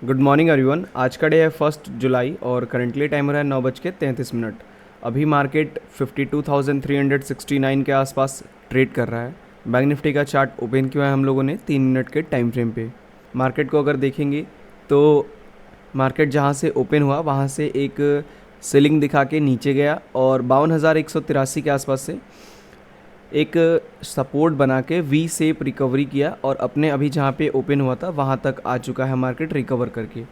Good morning everyone. आज का day है 1 जुलाई और करंटली टाइम हो रहा है 9:33। अभी मार्केट 52,369 के आसपास ट्रेड कर रहा है। बैंक निफ्टी का चार्ट ओपन किया है हम लोगों ने 3 मिनट के टाइम फ्रेम पे। मार्केट को अगर देखेंगे तो मार्केट जहां से ओपन हुआ वहां से एक सेलिंग दिखा के नीचे गया और 52,183 के आसपास से एक सपोर्ट बना के वी शेप रिकवरी किया और अपने अभी जहाँ पे ओपन हुआ था वहाँ तक आ चुका है मार्केट रिकवर करके।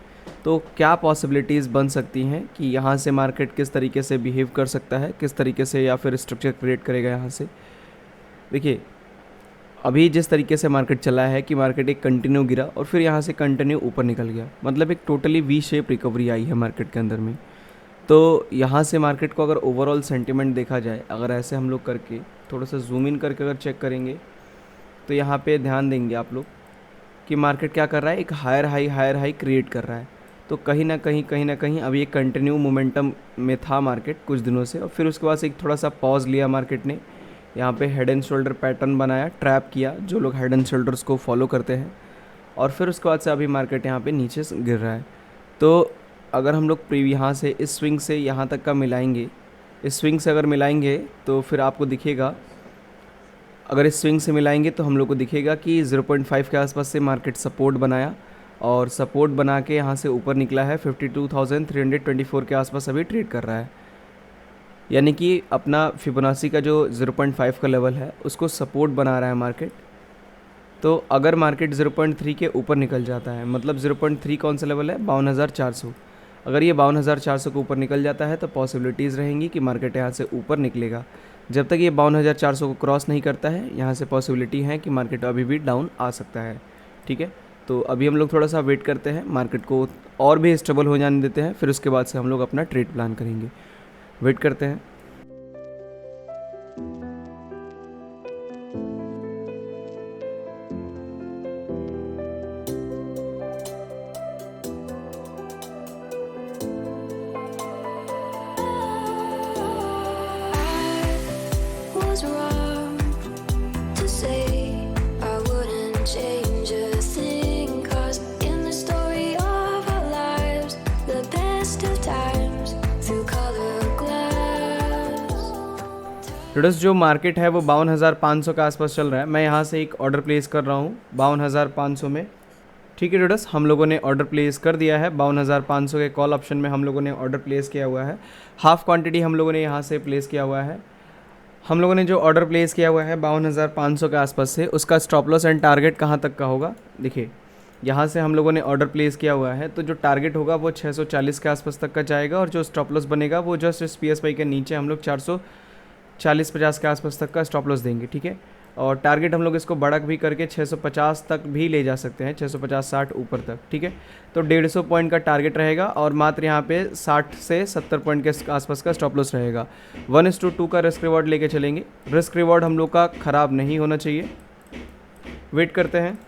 तो क्या पॉसिबिलिटीज़ बन सकती हैं कि यहाँ से मार्केट किस तरीके से बिहेव कर सकता है, किस तरीके से या फिर स्ट्रक्चर क्रिएट करेगा यहाँ से। देखिए, अभी जिस तरीके से मार्केट चला है कि मार्केट एक कंटिन्यू गिरा और फिर यहाँ से कंटिन्यू ऊपर निकल गया, मतलब एक टोटली वी शेप रिकवरी आई है मार्केट के अंदर में। तो यहाँ से मार्केट को अगर ओवरऑल सेंटिमेंट देखा जाए, अगर ऐसे हम लोग करके थोड़ा सा जूम इन करके अगर चेक करेंगे तो यहाँ पे ध्यान देंगे आप लोग कि मार्केट क्या कर रहा है, एक हायर हाई क्रिएट कर रहा है। तो कहीं ना कहीं अभी एक कंटिन्यू मोमेंटम में था मार्केट कुछ दिनों से और फिर उसके बाद से एक थोड़ा सा पॉज लिया मार्केट ने। यहाँ पे हेड एंड शोल्डर पैटर्न बनाया, ट्रैप किया जो लोग हेड एंड शोल्डर्स को फॉलो करते हैं, और फिर उसके बाद से अभी मार्केट यहाँ पे नीचे गिर रहा है। तो अगर हम लोग यहाँ से इस स्विंग से यहाँ तक का मिलाएंगे, इस स्विंग से अगर मिलाएंगे तो फिर आपको दिखेगा, अगर इस स्विंग से मिलाएंगे तो हम लोग को दिखेगा कि 0.5 के आसपास से मार्केट सपोर्ट बनाया और सपोर्ट बना के यहाँ से ऊपर निकला है 52,324 के आसपास अभी ट्रेड कर रहा है। यानी कि अपना फिबोनाची का जो 0.5 का लेवल है उसको सपोर्ट बना रहा है मार्केट। तो अगर मार्केट 0.3 के ऊपर निकल जाता है, मतलब 0.3 कौन सा लेवल है, 52,400, अगर ये 52,400 के ऊपर निकल जाता है तो पॉसिबिलिटीज़ रहेंगी कि मार्केट यहाँ से ऊपर निकलेगा। जब तक ये 52,400 को क्रॉस नहीं करता है, यहाँ से पॉसिबिलिटी है कि मार्केट अभी भी डाउन आ सकता है। ठीक है, तो अभी हम लोग थोड़ा सा वेट करते हैं, मार्केट को और भी स्टेबल हो जाने देते हैं, फिर उसके बाद से हम लोग अपना ट्रेड प्लान करेंगे। वेट करते हैं। was wrong to say I wouldn't change a thing, 'cause in the story of our lives, the best of times through color glass. Traders, जो मार्केट है वो 52,500 के आसपास चल रहा है। मैं यहाँ से एक ऑर्डर प्लेस कर रहा हूँ 52,500 में। ठीक है ट्रेडर्स, हम लोगों ने ऑर्डर प्लेस कर दिया है 52,500 के कॉल ऑप्शन में। हम लोगों ने ऑर्डर प्लेस किया हुआ है, हाफ क्वांटिटी हम लोगों ने यहाँ से प्लेस किया हुआ है। हम लोगों ने जो ऑर्डर प्लेस किया हुआ है 52,500 के आसपास से, उसका स्टॉप लॉस एंड टारगेट कहाँ तक का होगा। देखिए, यहाँ से हम लोगों ने ऑर्डर प्लेस किया हुआ है तो जो टारगेट होगा वो 640 के आसपास तक का जाएगा और जो स्टॉप लॉस बनेगा वो जस्ट इस PSY के नीचे हम लोग 440-50 के आसपास तक का स्टॉप लॉस देंगे। ठीक है, और टारगेट हम लोग इसको बढ़क भी करके 650 तक भी ले जा सकते हैं, 650-60 ऊपर तक। ठीक है, तो 150 पॉइंट का टारगेट रहेगा और मात्र यहाँ पे 60 से 70 पॉइंट के आसपास का स्टॉप लॉस रहेगा। 1:2 का रिस्क रिवॉर्ड लेके चलेंगे। रिस्क रिवॉर्ड हम लोग का ख़राब नहीं होना चाहिए। वेट करते हैं।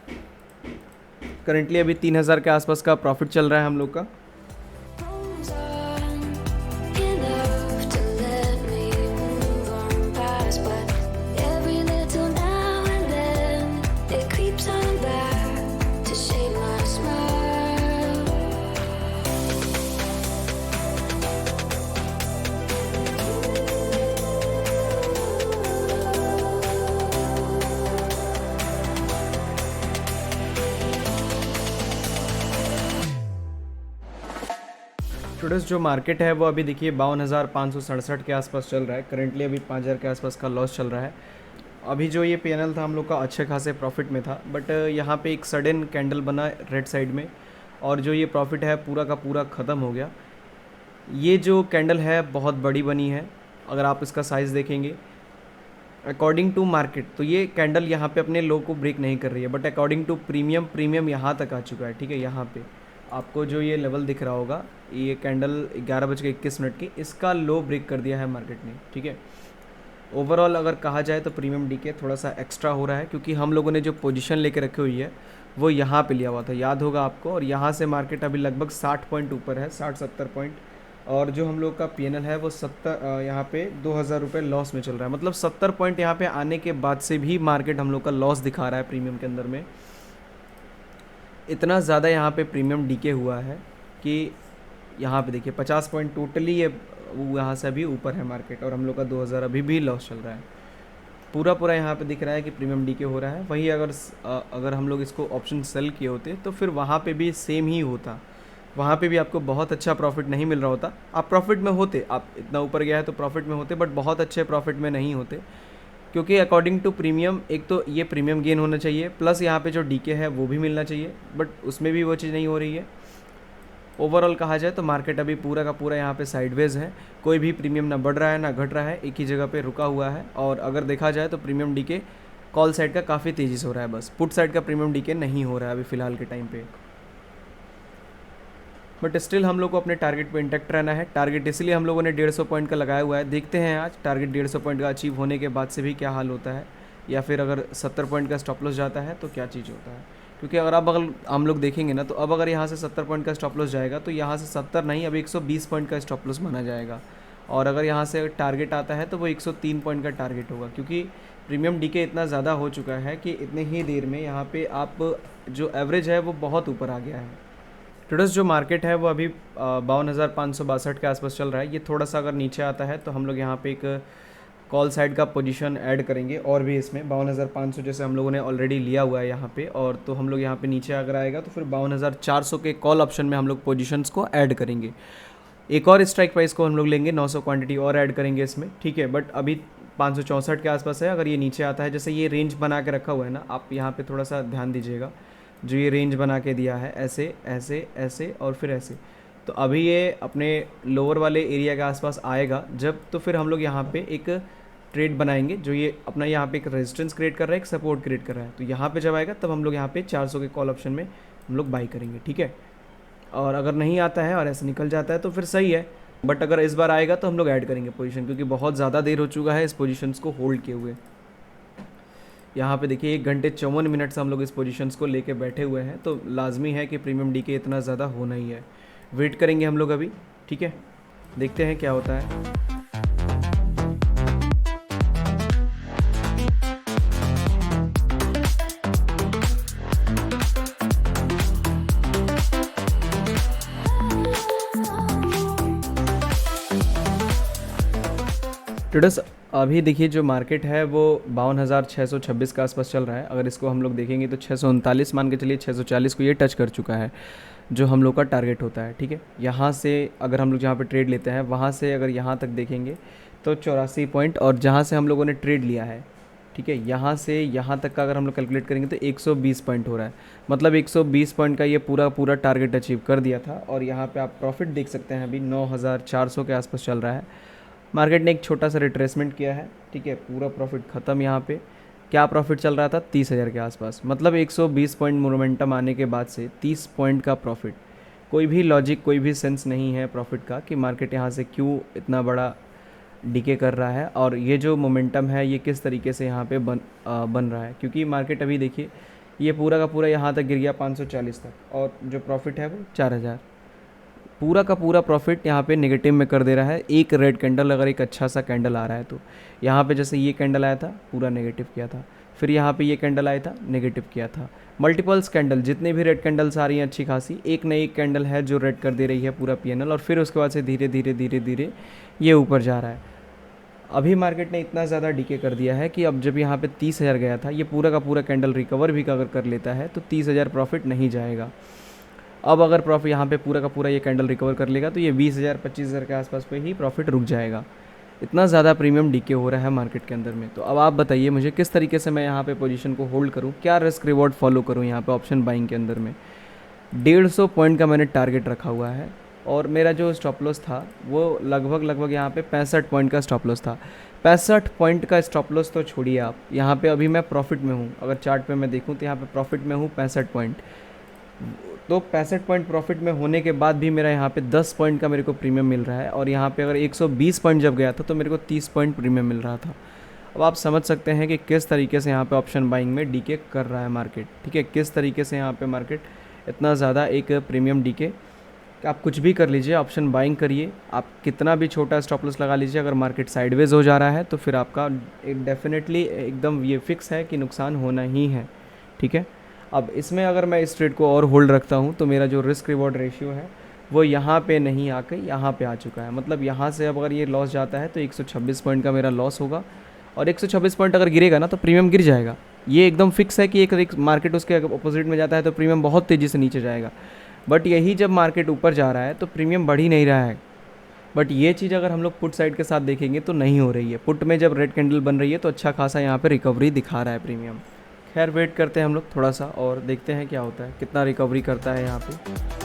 करेंटली अभी 3,000 के आसपास का प्रॉफिट चल रहा है हम लोग का। Goes on enough to let me move on past, but every little now and then it creeps on back to shade my smile. Students, जो मार्केट है वो अभी देखिए 52,567 के आसपास चल रहा है। करेंटली अभी 5,000 के आसपास का लॉस चल रहा है। अभी जो ये पैनल था हम लोग का अच्छे खासे प्रॉफिट में था, बट यहाँ पे एक सडन कैंडल बना रेड साइड में और जो ये प्रॉफिट है पूरा का पूरा ख़त्म हो गया। ये जो कैंडल है बहुत बड़ी बनी है, अगर आप इसका साइज़ देखेंगे अकॉर्डिंग टू मार्केट तो ये कैंडल यहाँ पे अपने लो को ब्रेक नहीं कर रही है, बट अकॉर्डिंग टू प्रीमियम यहाँ तक आ चुका है। ठीक है, यहाँ पे आपको जो ये लेवल दिख रहा होगा, ये कैंडल 11:21 की इसका लो ब्रेक कर दिया है मार्केट ने। ठीक है, ओवरऑल अगर कहा जाए तो प्रीमियम डीके थोड़ा सा एक्स्ट्रा हो रहा है क्योंकि हम लोगों ने जो पोजीशन लेके रखी हुई है वो यहाँ पे लिया हुआ था, याद होगा आपको, और यहाँ से मार्केट अभी लगभग 60 पॉइंट ऊपर है, 60-70 पॉइंट, और जो हम लोग का PNL है वो 70 यहाँ पे 2,000 रुपये लॉस में चल रहा है। मतलब 70 पॉइंट यहाँ पे आने के बाद से भी मार्केट हम लोग का लॉस दिखा रहा है प्रीमियम के अंदर में। इतना ज़्यादा यहाँ पे प्रीमियम डीके हुआ है कि यहाँ पे देखिए 50 पॉइंट टोटली ये यहाँ से अभी ऊपर है मार्केट, और हम लोग का 2000 अभी भी लॉस चल रहा है। पूरा पूरा यहाँ पे दिख रहा है कि प्रीमियम डीके हो रहा है। वही अगर हम लोग इसको ऑप्शन सेल किए होते तो फिर वहाँ पे भी सेम ही होता, वहाँ पे भी आपको बहुत अच्छा प्रॉफिट नहीं मिल रहा होता। आप प्रॉफिट में होते, आप इतना ऊपर गया है तो प्रॉफिट में होते, बट बहुत अच्छे प्रॉफिट में नहीं होते, क्योंकि अकॉर्डिंग टू प्रीमियम एक तो ये प्रीमियम गेन होना चाहिए, प्लस यहाँ पे जो डीके है वो भी मिलना चाहिए, बट उसमें भी वो चीज़ नहीं हो रही है। ओवरऑल कहा जाए तो मार्केट अभी पूरा का पूरा यहाँ पे साइडवेज है, कोई भी प्रीमियम ना बढ़ रहा है ना घट रहा है, एक ही जगह पे रुका हुआ है। और अगर देखा जाए तो प्रीमियम डीके कॉल साइड का काफ़ी तेज़ी से हो रहा है, बस पुट साइड का प्रीमियम डीके नहीं हो रहा है अभी फ़िलहाल के टाइम पे। बट स्टिल हम लोग को अपने टारगेट पे इंटैक्ट रहना है। टारगेट इसलिए हम लोगों ने 150 पॉइंट का लगाया हुआ है। देखते हैं आज टारगेट 150 पॉइंट का अचीव होने के बाद से भी क्या हाल होता है, या फिर अगर 70 पॉइंट का स्टॉप लॉस जाता है तो क्या चीज़ होता है। क्योंकि अगर हम लोग देखेंगे ना, तो अब अगर यहाँ से 70 पॉइंट का स्टॉप लॉस जाएगा तो यहाँ से 70 नहीं, अब 120 पॉइंट का स्टॉप लॉस माना जाएगा। और अगर यहाँ से टारगेट आता है तो वो 103 पॉइंट का टारगेट होगा, क्योंकि प्रीमियम डीके इतना ज़्यादा हो चुका है कि इतने ही देर में यहाँ पे आप जो एवरेज है वो बहुत ऊपर आ गया है। ट्रेडर्स जो मार्केट है वो अभी 52,562 के आसपास चल रहा है। ये थोड़ा सा अगर नीचे आता है तो हम लोग यहाँ पे एक कॉल साइड का पोजीशन ऐड करेंगे, और भी इसमें 52,500 जैसे हम लोगों ने ऑलरेडी लिया हुआ है यहाँ पे, और तो हम लोग यहाँ पे नीचे अगर आएगा तो फिर 52,400 के कॉल ऑप्शन में हम लोग पोजीशंस को ऐड करेंगे। एक और स्ट्राइक प्राइस को हम लोग लेंगे, 900 क्वांटिटी और ऐड करेंगे इसमें, ठीक है। बट अभी 564 के आसपास है। अगर ये नीचे आता है, जैसे ये रेंज बना के रखा हुआ है ना, आप यहाँ पे थोड़ा सा ध्यान दीजिएगा, जो ये रेंज बना के दिया है ऐसे ऐसे ऐसे और फिर ऐसे, तो अभी ये अपने लोअर वाले एरिया के आसपास आएगा जब, तो फिर हम लोग यहाँ पे एक ट्रेड बनाएंगे, जो ये अपना यहाँ पे एक रेजिस्टेंस क्रिएट कर रहा है, एक सपोर्ट क्रिएट कर रहा है। तो यहाँ पे जब आएगा तब हम लोग यहाँ पे 400 के कॉल ऑप्शन में हम लोग बाई करेंगे, ठीक है। और अगर नहीं आता है और ऐसे निकल जाता है तो फिर सही है, बट अगर इस बार आएगा तो हम लोग ऐड करेंगे पोजीशन, क्योंकि बहुत ज़्यादा देर हो चुका है इस पोजीशंस को होल्ड किए हुए। यहाँ पे देखिए 1 घंटे 54 मिनट से हम लोग इस पोजीशंस को लेके बैठे हुए हैं, तो लाजमी है कि प्रीमियम डीके इतना ज़्यादा होना ही है। वेट करेंगे हम लोग अभी, ठीक है, देखते हैं क्या होता है। ट्रेडर्स अभी देखिए जो मार्केट है वो 52,626 के आसपास चल रहा है। अगर इसको हम लोग देखेंगे तो 639 मान के चलिए, 640 को ये टच कर चुका है, जो हम लोग का टारगेट होता है, ठीक है। यहाँ से अगर हम लोग जहाँ पे ट्रेड लेते हैं वहाँ से अगर यहाँ तक देखेंगे तो 84 पॉइंट, और जहाँ से हम लोगों ने ट्रेड लिया है, ठीक है, यहाँ से यहाँ तक का अगर हम लोग कैलकुलेट करेंगे तो 120 पॉइंट हो रहा है। मतलब 120 पॉइंट का ये पूरा पूरा टारगेट अचीव कर दिया था। और यहाँ पे आप प्रॉफिट देख सकते हैं, अभी 9,400 के आसपास चल रहा है। मार्केट ने एक छोटा सा रिट्रेसमेंट किया है, ठीक है, पूरा प्रॉफिट ख़त्म। यहाँ पे क्या प्रॉफिट चल रहा था, 30,000 के आसपास। मतलब 120 पॉइंट मोमेंटम आने के बाद से 30 पॉइंट का प्रॉफिट। कोई भी लॉजिक, कोई भी सेंस नहीं है प्रॉफिट का कि मार्केट यहाँ से क्यों इतना बड़ा डीके कर रहा है, और ये जो मोमेंटम है ये किस तरीके से यहाँ पे बन रहा है। क्योंकि मार्केट अभी देखिए ये पूरा का पूरा यहाँ तक गिर गया 540 तक, और जो प्रॉफिट है वो 4,000। पूरा का पूरा प्रॉफिट यहाँ पे नेगेटिव में कर दे रहा है। एक रेड कैंडल, अगर एक अच्छा सा कैंडल आ रहा है तो यहाँ पे जैसे ये कैंडल आया था पूरा नेगेटिव किया था, फिर यहाँ पे ये कैंडल आया था नेगेटिव किया था। मल्टीपल्स कैंडल, जितने भी रेड कैंडल्स आ रही हैं अच्छी खासी, एक न एक कैंडल है जो रेड कर दे रही है पूरा पीएनएल, और फिर उसके बाद से धीरे धीरे धीरे धीरे ये ऊपर जा रहा है। अभी मार्केट ने इतना ज़्यादा डीके कर दिया है कि अब जब यहाँ पे 30,000 गया था, ये पूरा का पूरा कैंडल रिकवर भी अगर कर लेता है तो 30,000 प्रॉफिट नहीं जाएगा। अब अगर प्रॉफिट यहाँ पे पूरा का पूरा ये कैंडल रिकवर कर लेगा तो ये 20,000 25,000 के आसपास पे ही प्रॉफिट रुक जाएगा। इतना ज़्यादा प्रीमियम डीके हो रहा है मार्केट के अंदर में। तो अब आप बताइए मुझे किस तरीके से मैं यहाँ पे पोजीशन को होल्ड करूँ, क्या रिस्क रिवॉर्ड फॉलो करूँ यहाँ पे ऑप्शन बाइंग के अंदर में। 150 पॉइंट का मैंने टारगेट रखा हुआ है, और मेरा जो स्टॉप लॉस था वो लगभग यहाँ पे 65 पॉइंट का स्टॉप लॉस था। 65 पॉइंट का स्टॉप लॉस तो छोड़िए आप, यहाँ पे अभी मैं प्रॉफिट में हूँ। अगर चार्ट पे मैं देखूँ तो यहाँ पे प्रॉफिट में हूँ 65 पॉइंट। तो 65 पॉइंट प्रॉफिट में होने के बाद भी मेरा यहाँ पे 10 पॉइंट का मेरे को प्रीमियम मिल रहा है, और यहाँ पे अगर 120 पॉइंट जब गया था तो मेरे को 30 पॉइंट प्रीमियम मिल रहा था। अब आप समझ सकते हैं कि किस तरीके से यहाँ पे ऑप्शन बाइंग में डीके कर रहा है मार्केट, ठीक है, किस तरीके से यहाँ पे मार्केट इतना ज़्यादा एक प्रीमियम डीके। आप कुछ भी कर लीजिए, ऑप्शन बाइंग करिए, आप कितना भी छोटा स्टॉप लॉस लगा लीजिए, अगर मार्केट साइडवेज हो जा रहा है तो फिर आपका एक डेफिनेटली एकदम ये फिक्स है कि नुकसान होना ही है, ठीक है। अब इसमें अगर मैं इस ट्रेड को और होल्ड रखता हूँ तो मेरा जो रिस्क रिवॉर्ड रेशियो है वो यहाँ पे नहीं आके यहाँ पे आ चुका है। मतलब यहाँ से अब अगर ये लॉस जाता है तो 126 पॉइंट का मेरा लॉस होगा, और 126 पॉइंट अगर गिरेगा ना तो प्रीमियम गिर जाएगा। ये एकदम फिक्स है कि एक मार्केट उसके अपोजिट में जाता है तो प्रीमियम बहुत तेज़ी से नीचे जाएगा। बट यही जब मार्केट ऊपर जा रहा है तो प्रीमियम बढ़ ही नहीं रहा है। बट ये चीज़ अगर हम लोग पुट साइड के साथ देखेंगे तो नहीं हो रही है। पुट में जब रेड कैंडल बन रही है तो अच्छा खासा यहाँ पे रिकवरी दिखा रहा है प्रीमियम। खैर वेट करते हैं हम लोग थोड़ा सा और देखते हैं क्या होता है, कितना रिकवरी करता है यहाँ पे।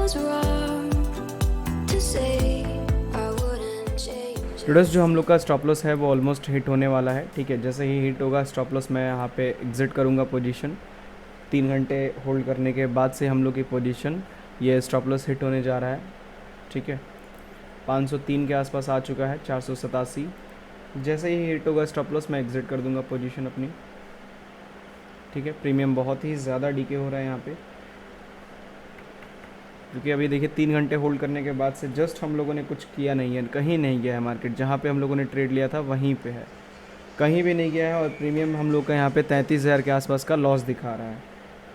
Was wrong to say I wouldn't change. Students जो हम लोग का स्टॉप लॉस है वो ऑलमोस्ट हिट होने वाला है, ठीक है। जैसे ही हिट होगा स्टॉप लॉस मैं यहाँ पे एग्जिट करूँगा पोजीशन। 3 घंटे होल्ड करने के बाद से हम लोग की पोजीशन ये स्टॉप लॉस हिट होने जा रहा है, ठीक है। 503 के आसपास आ चुका है, 487। जैसे ही हिट होगा स्टॉप लॉस मैं एग्जिट कर दूँगा पोजीशन अपनी, ठीक है। प्रीमियम बहुत ही ज़्यादा डीके हो रहा है यहाँ पे, क्योंकि अभी देखिए 3 घंटे होल्ड करने के बाद से जस्ट हम लोगों ने कुछ किया नहीं है, कहीं नहीं गया है मार्केट। जहाँ पे हम लोगों ने ट्रेड लिया था वहीं पे है, कहीं भी नहीं गया है। और प्रीमियम हम लोग का यहाँ पे 33,000 के आसपास का लॉस दिखा रहा है,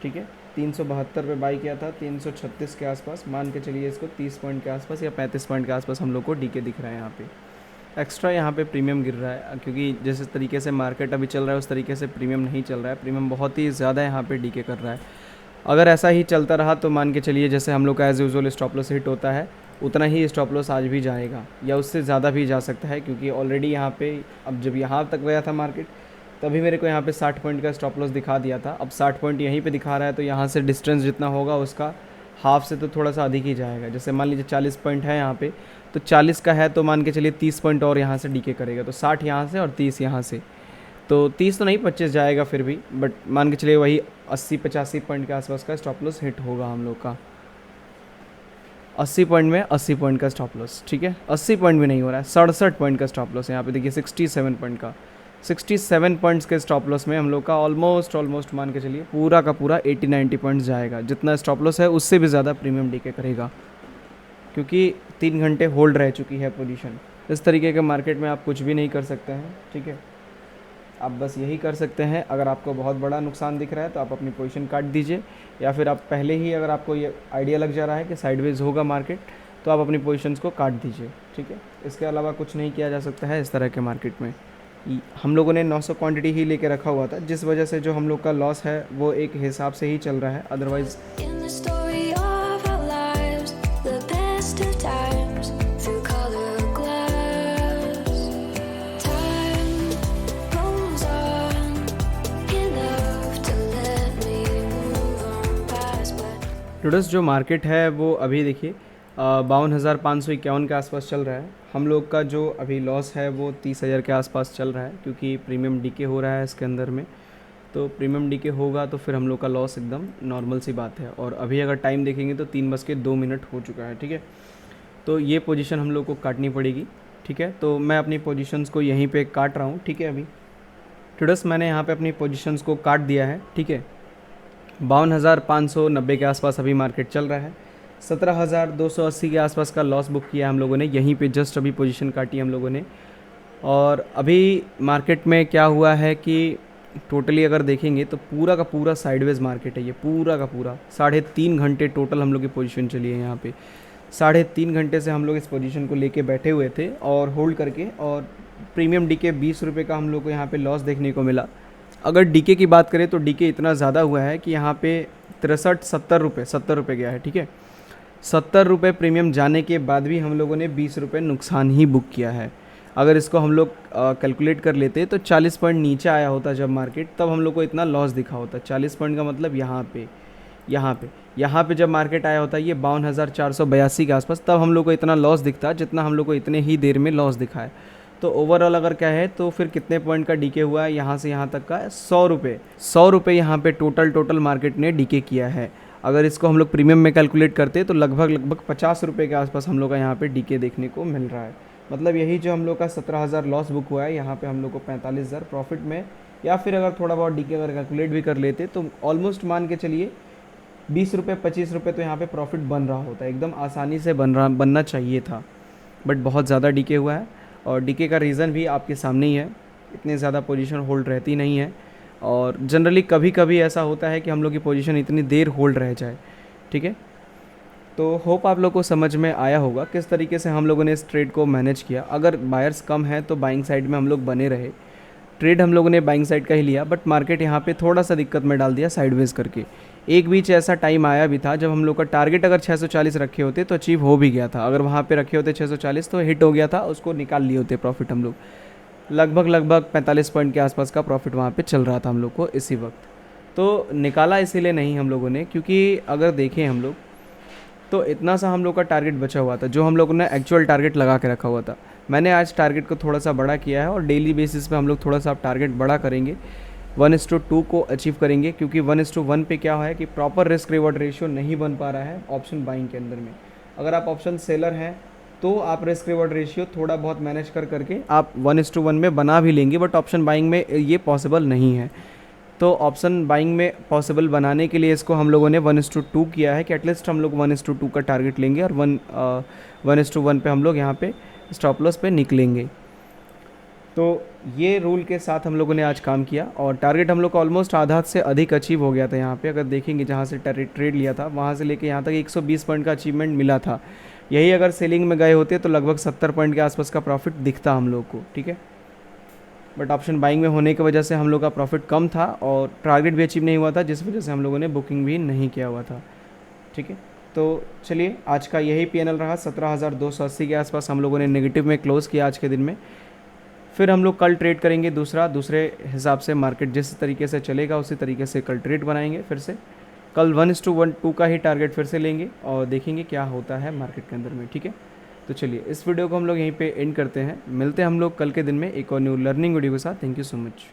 ठीक है। 372 पे बाई किया था, 336 के आसपास मान के चलिए इसको, 30 पॉइंट के आसपास या 35 पॉइंट के आसपास हम लोग को डीके दिख रहा है यहाँ पे। एक्स्ट्रा यहाँ पे प्रीमियम गिर रहा है, क्योंकि जिस तरीके से मार्केट अभी चल रहा है उस तरीके से प्रीमियम नहीं चल रहा है। प्रीमियम बहुत ही ज़्यादा यहाँ पे डीके कर रहा है। अगर ऐसा ही चलता रहा तो मान के चलिए जैसे हम लोग का as usual stop loss hit होता है उतना ही स्टॉप लॉस आज भी जाएगा, या उससे ज़्यादा भी जा सकता है। क्योंकि ऑलरेडी यहाँ पे अब जब यहाँ तक गया था मार्केट तभी मेरे को यहाँ पे 60 पॉइंट का स्टॉप लॉस दिखा दिया था। अब 60 पॉइंट यहीं पे दिखा रहा है तो यहाँ से डिस्टेंस जितना होगा उसका हाफ से तो थोड़ा सा अधिक ही जाएगा। जैसे मान लीजिए 40 पॉइंट है यहाँ पे, तो 40 का है तो मान के चलिए 30 पॉइंट और यहाँ से डीके करेगा, तो 60 यहाँ से और 30 यहाँ से, तो 30 तो नहीं 25 जाएगा फिर भी, बट मान के चलिए वही 80-85 पॉइंट के आसपास का स्टॉप लॉस हिट होगा हम लोग का। 80 पॉइंट में 80 पॉइंट का स्टॉप लॉस, ठीक है। 80 पॉइंट भी नहीं हो रहा है, 67 पॉइंट का स्टॉप लॉस है यहाँ पे देखिए, 67 पॉइंट का। 67 पॉइंट्स के स्टॉप लॉस में हम लोग का ऑलमोस्ट मान के चलिए पूरा का पूरा 80-90 पॉइंट्स जाएगा। जितना स्टॉप लॉस है उससे भी ज़्यादा प्रीमियम डीके करेगा, क्योंकि 3 घंटे होल्ड रह चुकी है पोजीशन। इस तरीके के मार्केट में आप कुछ भी नहीं कर सकते हैं, ठीक है। आप बस यही कर सकते हैं, अगर आपको बहुत बड़ा नुकसान दिख रहा है तो आप अपनी पोजीशन काट दीजिए, या फिर आप पहले ही अगर आपको ये आइडिया लग जा रहा है कि साइडवेज होगा मार्केट तो आप अपनी पोजीशंस को काट दीजिए, ठीक है। इसके अलावा कुछ नहीं किया जा सकता है इस तरह के मार्केट में। हम लोगों ने 900 क्वांटिटी ही लेके रखा हुआ था, जिस वजह से जो हम लोग का लॉस है वो एक हिसाब से ही चल रहा है, otherwise In the story of our lives, the best of times through colored glass. Time rolls on enough to let me move on past, but टुडस जो मार्केट है वो अभी देखिए 52,551 के आसपास चल रहा है। हम लोग का जो अभी लॉस है वो 30,000 के आसपास चल रहा है, क्योंकि प्रीमियम डीके हो रहा है इसके अंदर में। तो प्रीमियम डीके होगा तो फिर हम लोग का लॉस एकदम नॉर्मल सी बात है। और अभी अगर टाइम देखेंगे तो 3:02 हो चुका है, ठीक है। तो ये पोजीशन हम लोग को काटनी पड़ेगी, ठीक है। तो मैं अपनी पोजीशंस को यहीं पे काट रहा हूँ, ठीक है। अभी टुडस मैंने यहाँ पे अपनी पोजीशंस को काट दिया है, ठीक है। 52,590 के आसपास अभी मार्केट चल रहा है। 17,280 के आसपास का लॉस बुक किया हम लोगों ने, यहीं पे जस्ट अभी पोजीशन काटी हम लोगों ने। और अभी मार्केट में क्या हुआ है कि टोटली अगर देखेंगे तो पूरा का पूरा साइडवेज मार्केट है, ये पूरा का पूरा 3.5 घंटे टोटल हम लोग की पोजीशन चली है यहाँ पे। 3.5 घंटे से हम लोग इस पोजीशन को लेके बैठे हुए थे और होल्ड करके, और प्रीमियम डीके 20 रुपये का हम लोग को यहाँ पे लॉस देखने को मिला। अगर डीके की बात करें तो डीके इतना ज़्यादा हुआ है कि यहाँ पे 70 रुपये गया है, ठीक है। 70 रुपये प्रीमियम जाने के बाद भी हम लोगों ने 20 रुपये नुकसान ही बुक किया है। अगर इसको हम लोग कैलकुलेट कर लेते तो 40 पॉइंट नीचे आया होता जब मार्केट, तब हम लोग को इतना लॉस दिखा होता। 40 पॉइंट का मतलब यहाँ पे जब मार्केट आया होता ये 52,482 के आसपास, तब हम लोग को इतना लॉस दिखता जितना हम लोग को इतने ही देर में लॉस दिखा है। तो ओवरऑल अगर क्या है तो फिर कितने पॉइंट का डीके हुआ है यहाँ से यहाँ तक का 100 रुपये यहाँ पे टोटल मार्केट ने डीके किया है। अगर इसको हम लोग प्रीमियम में कैलकुलेट करते तो लगभग 50 रुपये के आसपास हम लोग का यहाँ पे डीके देखने को मिल रहा है, मतलब यही जो हम लोग का 17,000 लॉस बुक हुआ है, यहाँ पे हम लोग को 45,000 प्रॉफिट में, या फिर अगर थोड़ा बहुत डीके अगर कैलकुलेट भी कर लेते तो ऑलमोस्ट मान के चलिए 20 रुपये 25 रुपये तो यहाँ पे प्रॉफिट बन रहा होता है, एकदम आसानी से बनना चाहिए था। बट बहुत ज़्यादा डीके हुआ है, और डीके का रीज़न भी आपके सामने ही है, इतनी ज़्यादा पोजीशन होल्ड रहती नहीं है, और जनरली कभी कभी ऐसा होता है कि हम लोग की पोजीशन इतनी देर होल्ड रह जाए। ठीक है, तो होप आप लोग को समझ में आया होगा किस तरीके से हम लोगों ने इस ट्रेड को मैनेज किया। अगर बायर्स कम है तो बाइंग साइड में हम लोग बने रहे, ट्रेड हम लोगों ने बाइंग साइड का ही लिया, बट मार्केट यहाँ पे थोड़ा सा दिक्कत में डाल दिया साइडवेज करके। एक बीच ऐसा टाइम आया भी था जब हम लोग का टारगेट अगर 640 रखे होते तो अचीव हो भी गया था, अगर वहाँ पे रखे होते 640 तो हिट हो गया था, उसको निकाल लिए होते प्रॉफिट हम लोग। लगभग 45 पॉइंट के आसपास का प्रॉफिट वहाँ पे चल रहा था हम लोग को इसी वक्त। तो निकाला इसीलिए नहीं हम लोगों ने, क्योंकि अगर देखें हम लोग तो इतना सा हम लोग का टारगेट बचा हुआ था, जो हम लोगों ने एक्चुअल टारगेट लगा के रखा हुआ था। मैंने आज टारगेट को थोड़ा सा बड़ा किया है, और डेली बेसिस पे हम लोग थोड़ा सा अब टारगेट बड़ा करेंगे, 1:2 को अचीव करेंगे, क्योंकि 1:1 पे क्या है कि प्रॉपर रिस्क रिवॉर्ड रेशियो नहीं बन पा रहा है ऑप्शन बाइंग के अंदर में। अगर आप ऑप्शन सेलर हैं तो आप रिस्क रिवॉर्ड रेशियो थोड़ा बहुत मैनेज करके आप 1:1 में बना भी लेंगे, बट ऑप्शन बाइंग में ये पॉसिबल नहीं है। तो ऑप्शन बाइंग में पॉसिबल बनाने के लिए इसको हम लोगों ने 1:2 किया है कि एटलीस्ट हम लोग 1:2 का टारगेट लेंगे, और 1:1 पे हम लोग यहाँ पे स्टॉप लॉस पे निकलेंगे। तो ये रूल के साथ हम लोगों ने आज काम किया, और टारगेट हम लोग का ऑलमोस्ट आधा से अधिक अचीव हो गया था। यहाँ पे अगर देखेंगे जहाँ से ट्रेड लिया था वहाँ से लेके यहाँ तक 120 पॉइंट का अचीवमेंट मिला था। यही अगर सेलिंग में गए होते तो लगभग 70 पॉइंट के आसपास का प्रॉफिट दिखता हम लोग को। ठीक है, बट ऑप्शन बाइंग में होने की वजह से हम लोग का प्रॉफिट कम था, और टारगेट भी अचीव नहीं हुआ था, जिस वजह से हम लोगों ने बुकिंग भी नहीं किया हुआ था। ठीक है, तो चलिए आज का यही पीएनएल रहा। 17,280 के आसपास हम लोगों ने नेगेटिव में क्लोज़ किया आज के दिन में। फिर हम लोग कल ट्रेड करेंगे दूसरे हिसाब से, मार्केट जिस तरीके से चलेगा उसी तरीके से कल ट्रेड बनाएंगे। फिर से कल 1:1 का ही टारगेट फिर से लेंगे, और देखेंगे क्या होता है मार्केट के अंदर में। ठीक है, तो चलिए इस वीडियो को हम लोग यहीं पे एंड करते हैं। मिलते हैं हम लोग कल के दिन में एक और न्यू लर्निंग वीडियो के साथ। Thank you so much.